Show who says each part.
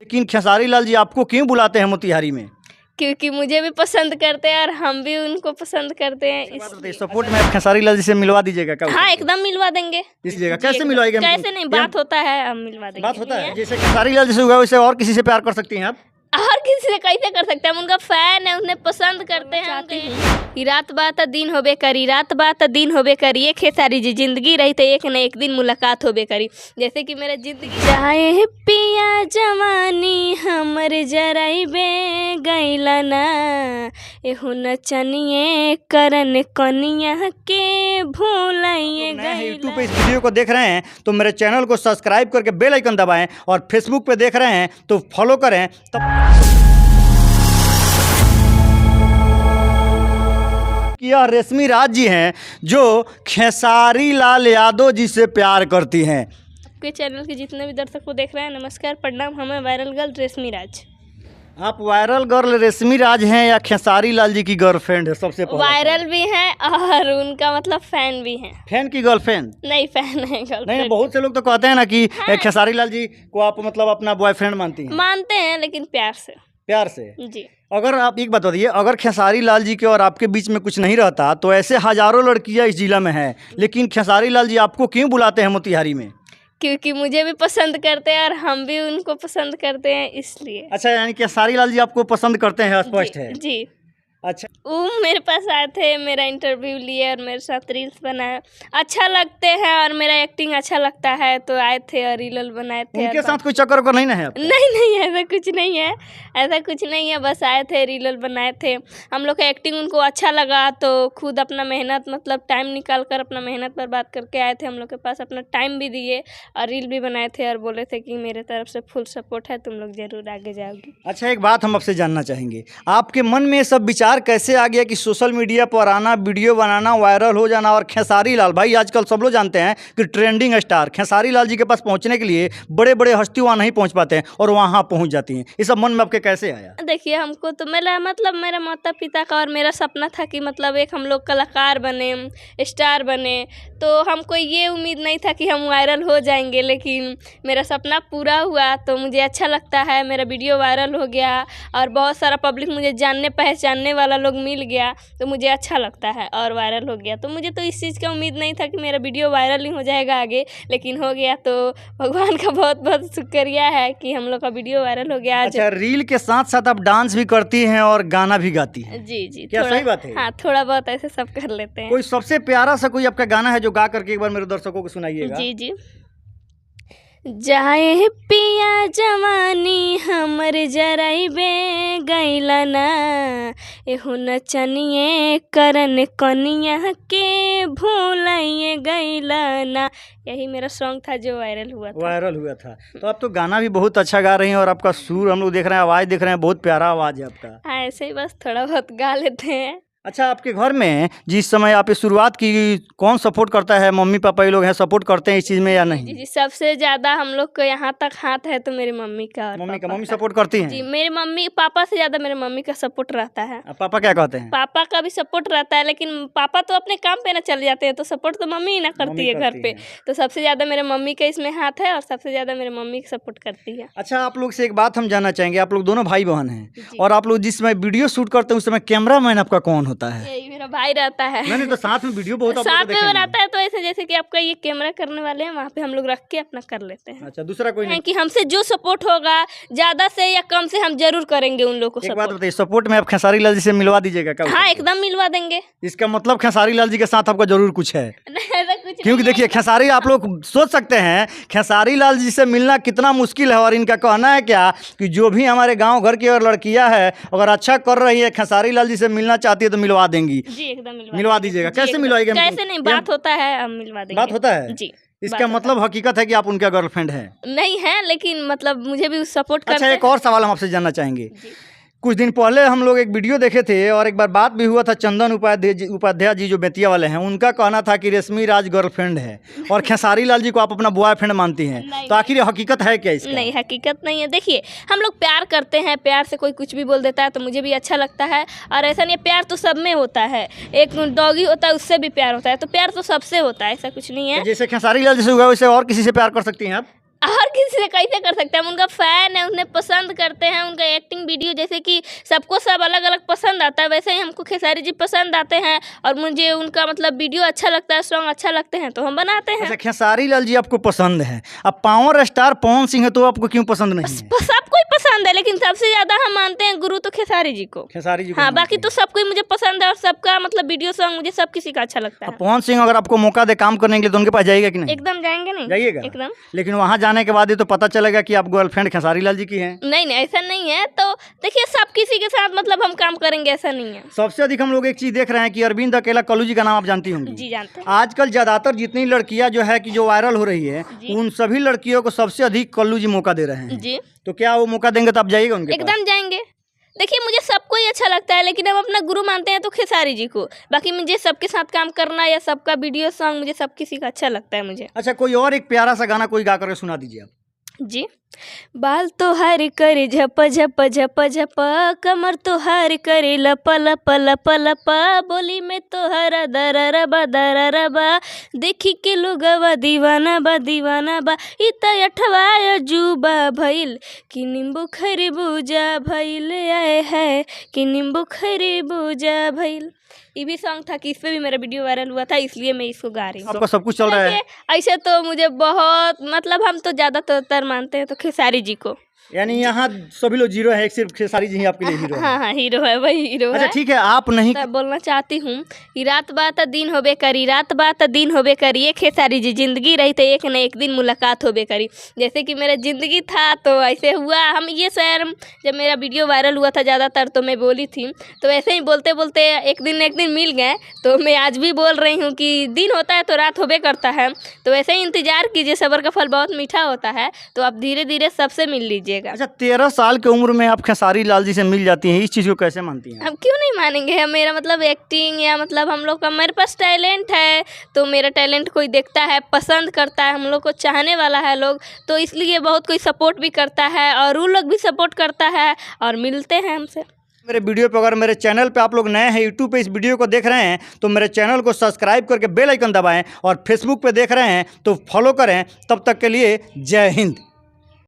Speaker 1: लेकिन खेसारी लाल जी आपको क्यों बुलाते हैं मोतिहारी में?
Speaker 2: क्योंकि मुझे भी पसंद करते हैं और हम भी उनको पसंद करते हैं।
Speaker 1: सपोर्ट में आप खेसारी लाल जी से मिलवा दीजिएगा क्या?
Speaker 2: हाँ, एकदम मिलवा देंगे।
Speaker 1: दीजिएगा। कैसे मिलवाएंगे?
Speaker 2: कैसे नहीं, बात होता है, हम मिलवा देंगे।
Speaker 1: बात होता है। जैसे खेसारी लाल जी से हुआ वैसे और किसी से प्यार कर सकती हैं आप?
Speaker 2: और किसी से कैसे कर सकते हैं? हम उनका फैन है, उन्हें पसंद करते हैं। ही रात बात दिन होबे करी, रात बात दिन होबे करी, ये खेसारी जी जिंदगी रही तो एक न एक दिन मुलाकात होबे करी। जैसे कि मेरा जिंदगी चाहे पिया जवानी हमर जराइबे गैला ना, एहु नचनिए करन कनिया के भूलाइए गैला।
Speaker 1: यूट्यूब पे इस वीडियो को देख रहे हैं तो मेरे चैनल को सब्सक्राइब करके बेल आइकन दबाएं, और फेसबुक पे देख रहे हैं तो फॉलो करें। यह रेशमी राज जी हैं जो खेसारी लाल यादव जी से प्यार करती हैं।
Speaker 2: आपके चैनल के जितने भी दर्शक को देख रहे हैं, नमस्कार, प्रणाम। हमें वायरल गर्ल रेशमी राज।
Speaker 1: आप वायरल गर्ल रेशमी राज हैं या खेसारी लाल जी की गर्लफ्रेंड है? सबसे पहले
Speaker 2: वायरल भी हैं और उनका मतलब फैन भी हैं।
Speaker 1: फैन की गर्लफ्रेंड?
Speaker 2: नहीं, फैन है, गर्लफ्रेंड।
Speaker 1: नहीं, बहुत से लोग तो कहते हैं ना कि खेसारी लाल जी को आप मतलब अपना बॉयफ्रेंड मानती हैं।
Speaker 2: मानते हैं, लेकिन प्यार से।
Speaker 1: प्यार से
Speaker 2: जी।
Speaker 1: अगर आप एक बात बताइए, अगर खेसारी लाल जी के और आपके बीच में कुछ नहीं रहता तो ऐसे हजारों लड़कियां इस जिला में हैं, लेकिन खेसारी लाल जी आपको क्यों बुलाते हैं मोतिहारी में?
Speaker 2: क्योंकि मुझे भी पसंद करते हैं और हम भी उनको पसंद करते हैं, इसलिए।
Speaker 1: अच्छा, यानी खेसारी लाल जी आपको पसंद करते हैं, स्पष्ट है।
Speaker 2: जी।
Speaker 1: अच्छा,
Speaker 2: वो मेरे पास आए थे, मेरा इंटरव्यू लिए और मेरे साथ रील्स बनाए। अच्छा लगते हैं और मेरा एक्टिंग अच्छा लगता है तो आए थे और रील बनाए थे।
Speaker 1: उनके साथ कोई चक्कर को नहीं ना है आपका?
Speaker 2: नहीं, ऐसा कुछ नहीं है, ऐसा कुछ नहीं है। बस आए थे, रील बनाए थे। हम लोग का एक्टिंग उनको अच्छा लगा तो खुद अपना मेहनत, मतलब टाइम निकाल कर अपना मेहनत पर बात करके आए थे हम लोग के पास। अपना टाइम भी दिए और रील भी बनाए थे और बोले थे कि मेरे तरफ से फुल सपोर्ट है, तुम लोग जरूर आगे जाओगी।
Speaker 1: अच्छा, एक बात हम आपसे जानना चाहेंगे, आपके मन में सब विचार कैसे आ गया कि सोशल मीडिया पर आना, वीडियो बनाना, वायरल हो जाना? और खेसारी लाल भाई आजकल सब लोग जानते हैं कि ट्रेंडिंग स्टार खेसारी लाल जी के पास पहुंचने के लिए बड़े बड़े हस्ती वहाँ नहीं पहुंच पाते हैं और वहाँ पहुंच जाती हैं। ये सब मन में आपके कैसे आया?
Speaker 2: देखिए, हमको तो मेरा माता पिता का और मेरा सपना था कि मतलब एक हम लोग कलाकार बने, स्टार बने। तो हमको ये उम्मीद नहीं था कि हम वायरल हो जाएंगे, लेकिन मेरा सपना पूरा हुआ तो मुझे अच्छा लगता है। मेरा वीडियो वायरल हो गया और बहुत सारा पब्लिक मुझे जानने पहचानने वाला लोग मिल गया तो मुझे अच्छा लगता है और वायरल हो गया। तो मुझे तो इस चीज़ का उम्मीद नहीं था कि मेरा वीडियो वायरल ही हो जाएगा आगे, लेकिन हो गया। तो भगवान का बहुत बहुत शुक्रिया है कि हम लोग का वीडियो वायरल हो गया।
Speaker 1: अच्छा, रील के साथ साथ आप डांस भी करती हैं और गाना भी गाती हैं?
Speaker 2: जी,
Speaker 1: क्या सही बात है?
Speaker 2: हाँ, थोड़ा बहुत ऐसे सब कर लेते हैं।
Speaker 1: कोई सबसे प्यारा सा कोई आपका गाना है जो गा करके एक बार मेरे दर्शकों को सुनाइएगा?
Speaker 2: जी। जाए पिया जवानी हमर जराइबे गैला ना, एहु नचनिए करन कनिया के भूलाइए गैला ना। यही मेरा सॉन्ग था जो वायरल हुआ था।
Speaker 1: तो आप तो गाना भी बहुत अच्छा गा रही हैं और आपका सुर हम लोग देख रहे हैं, आवाज़ देख रहे हैं, बहुत प्यारा आवाज़ है आपका।
Speaker 2: हाँ, ऐसे ही बस थोड़ा बहुत गा लेते हैं।
Speaker 1: अच्छा, आपके घर में जिस समय आप शुरुआत की, कौन सपोर्ट करता है? मम्मी पापा ये लोग हैं, सपोर्ट करते हैं इस चीज़ में या नहीं?
Speaker 2: जी, सबसे ज़्यादा हम लोग को यहाँ तक हाथ है तो मेरी मम्मी का और
Speaker 1: मम्मी सपोर्ट करती हैं?
Speaker 2: जी, मेरी मम्मी, पापा से ज़्यादा मेरे मम्मी का सपोर्ट रहता है।
Speaker 1: पापा क्या कहते हैं?
Speaker 2: पापा का भी सपोर्ट रहता है, लेकिन पापा तो अपने काम पे ना चले जाते हैं तो सपोर्ट तो मम्मी ही ना करती है घर पे। तो सबसे ज़्यादा मेरे मम्मी का इसमें हाथ है और सबसे ज़्यादा मेरे मम्मी सपोर्ट करती है।
Speaker 1: अच्छा, आप लोग से एक बात हम जानना चाहेंगे, आप लोग दोनों भाई बहन हैं और आप लोग जिस समय वीडियो शूट करते हैं उस समय कैमरा मैन आपका कौन होता है?
Speaker 2: यही मेरा भाई रहता है।
Speaker 1: नहीं तो साथ में वीडियो बहुत
Speaker 2: साथ में बनाता है तो ऐसे जैसे कि आपका ये कैमरा करने वाले हैं, वहाँ पे हम लोग रख के अपना कर लेते हैं।
Speaker 1: अच्छा, दूसरा कोई नहीं?
Speaker 2: कि हमसे जो सपोर्ट होगा ज़्यादा से या कम से हम जरूर करेंगे उन लोग को
Speaker 1: एक बात
Speaker 2: सपोर्ट।
Speaker 1: बताइए, सपोर्ट में आप खेसारी लाल जी से मिलवा दीजिएगा क्या?
Speaker 2: हाँ, एकदम मिलवा देंगे।
Speaker 1: इसका मतलब खेसारी लाल जी के साथ आपका जरूर कुछ है?
Speaker 2: ऐसा कुछ
Speaker 1: क्योंकि देखिए, खेसारी, आप लोग सोच सकते हैं खेसारी लाल जी से मिलना कितना मुश्किल है, और इनका कहना है क्या कि जो भी हमारे गांव घर की और लड़कियां हैं अगर अच्छा कर रही है, खेसारी लाल जी से मिलना चाहती है तो मिलवा देंगी।
Speaker 2: जी, एकदम
Speaker 1: मिलवा दीजिएगा। कैसे मिलवाएंगे?
Speaker 2: कैसे नहीं, बात होता है, हम मिलवा देंगे।
Speaker 1: बात होता है
Speaker 2: जी।
Speaker 1: इसका मतलब हकीकत है कि आप उनका गर्लफ्रेंड है?
Speaker 2: नहीं है, लेकिन मतलब मुझे भी सपोर्ट करते
Speaker 1: अच्छा,
Speaker 2: हैं।
Speaker 1: एक और सवाल हम आपसे जानना चाहेंगे। कुछ दिन पहले हम लोग एक वीडियो देखे थे और एक बार बात भी हुआ था, चंदन उपाध्याय जी जो बेतिया वाले हैं, उनका कहना था कि रेशमी राज गर्लफ्रेंड है और खेसारी लाल जी को आप अपना बॉयफ्रेंड मानती हैं। तो आखिर हकीकत है क्या इसका?
Speaker 2: नहीं, हकीकत नहीं है। देखिए, हम लोग प्यार करते हैं, प्यार से कोई कुछ भी बोल देता है तो मुझे भी अच्छा लगता है। और ऐसा नहीं, प्यार तो सब में होता है। एक डॉगी होता है, उससे भी प्यार होता है, तो प्यार तो सबसे होता है, ऐसा कुछ नहीं है।
Speaker 1: जैसे खेसारी लाल जी से हुआ वैसे और किसी से प्यार कर सकती हैं आप?
Speaker 2: और किसी से कैसे कर सकते हैं? हम उनका फ़ैन है, उन्हें पसंद करते हैं, उनका एक्टिंग वीडियो जैसे कि सबको सब अलग अलग पसंद आता है, वैसे ही हमको खेसारी जी पसंद आते हैं और मुझे उनका मतलब वीडियो अच्छा लगता है, सॉन्ग अच्छा लगते हैं तो हम बनाते हैं।
Speaker 1: अच्छा, खेसारी लाल जी आपको पसंद है, अब पावर स्टार पवन सिंह है तो आपको क्यों पसंद नहीं है?
Speaker 2: सबको ही पसंद है, लेकिन सबसे ज़्यादा हम मानते हैं गुरु तो खेसारी जी को।
Speaker 1: खेसारी जी को
Speaker 2: हाँ,
Speaker 1: मानते
Speaker 2: बाकी
Speaker 1: हैं।
Speaker 2: तो सबको ही मुझे पसंद है और सबका मतलब वीडियो सॉन्ग मुझे सब किसी का अच्छा लगता है।
Speaker 1: अब पवन सिंह अगर आपको मौका दे काम करने के लिए तो उनके पास जाइएगा कि नहीं?
Speaker 2: एकदम जाएंगे नहीं,
Speaker 1: जाइएगा
Speaker 2: एकदम।
Speaker 1: लेकिन वहाँ जाने के बाद ये तो पता चलेगा कि आप गर्लफ्रेंड खेसारी लाल जी की हैं।
Speaker 2: नहीं नहीं, ऐसा नहीं है। तो देखिए, सब किसी के साथ मतलब हम काम करेंगे, ऐसा नहीं है।
Speaker 1: सबसे अधिक हम लोग एक चीज देख रहे हैं कि अरविंद अकेला कल्लू जी का नाम आप जानती होंगी।
Speaker 2: जी जानते हैं।
Speaker 1: आजकल ज्यादातर जितनी लड़कियां जो है कि जो वायरल हो रही है,
Speaker 2: जी।
Speaker 1: उन सभी लड़कियों को सबसे अधिक कल्लू जी मौका दे रहे हैं।
Speaker 2: जी,
Speaker 1: तो क्या वो मौका देंगे तो आप जाइएगा उनके पास?
Speaker 2: एकदम जाएंगे। देखिए, मुझे सबको ही अच्छा लगता है, लेकिन हम अपना गुरु मानते हैं तो खेसारी जी को। बाकी मुझे सबके साथ काम करना या सबका वीडियो सॉन्ग मुझे सब किसी का अच्छा लगता है मुझे।
Speaker 1: अच्छा, कोई और एक प्यारा सा गाना कोई गा करके सुना दीजिए आप।
Speaker 2: जी। बाल तो हर करे झप झप झप झप, कमर तो हर करे लप लप लप लप, बोली में तो हर दर बा, देखी के लोगवा दीवाना बा, इता अठवाया जुबा भइल कि नींबू खरबूजा भइल, आए है कि नींबू खरबूजा भइल। ये भी सॉन्ग था कि इस पे भी मेरा वीडियो वायरल हुआ था, इसलिए मैं इसको गा रही हूँ।
Speaker 1: आपका सब कुछ चल रहा है।
Speaker 2: देखिए, ऐसे तो मुझे बहुत मतलब हम तो ज़्यादातर मानते हैं तो खेसारी जी को।
Speaker 1: यानी यहाँ सभी लोग जीरो है, एक सिर्फ खेसारी जी ही आपके लिए हीरो है।
Speaker 2: हाँ हाँ, हीरो है, वही हीरो
Speaker 1: अच्छा
Speaker 2: है।
Speaker 1: ठीक है, आप नहीं
Speaker 2: तब बोलना चाहती हूँ कि रात बात दिन होबे करी, रात बात दिन होबे करी, ये खेसारी जी जिंदगी रही तो एक न एक दिन मुलाकात होबे करी। जैसे कि मेरा ज़िंदगी था तो ऐसे हुआ। हम ये शहर जब मेरा वीडियो वायरल हुआ था ज़्यादातर तो मैं बोली थी, तो ऐसे ही बोलते बोलते एक दिन मिल गए। तो मैं आज भी बोल रही हूँ कि दिन होता है तो रात होबे करता है, तो ऐसे ही इंतज़ार कीजिए, सब्र का फल बहुत मीठा होता है, तो आप धीरे धीरे सबसे मिल लीजिएगा।
Speaker 1: अच्छा, 13 साल की उम्र में आप खेसारी लाल जी से मिल जाती हैं, इस चीज़ को कैसे मानती हैं?
Speaker 2: हम क्यों नहीं मानेंगे? मेरा मतलब एक्टिंग या मतलब हम लोग का मेरे पास टैलेंट है, तो मेरा टैलेंट कोई देखता है, पसंद करता है, हम लोग को चाहने वाला है लोग, तो इसलिए बहुत कोई सपोर्ट भी करता है और वो लोग भी सपोर्ट करता है और मिलते हैं हमसे।
Speaker 1: मेरे वीडियो पे अगर मेरे चैनल पे आप लोग नए हैं, यूट्यूब पे इस वीडियो को देख रहे हैं तो मेरे चैनल को सब्सक्राइब करके बेल आइकन दबाएं और फेसबुक पे देख रहे हैं तो फॉलो करें। तब तक के लिए जय हिंद।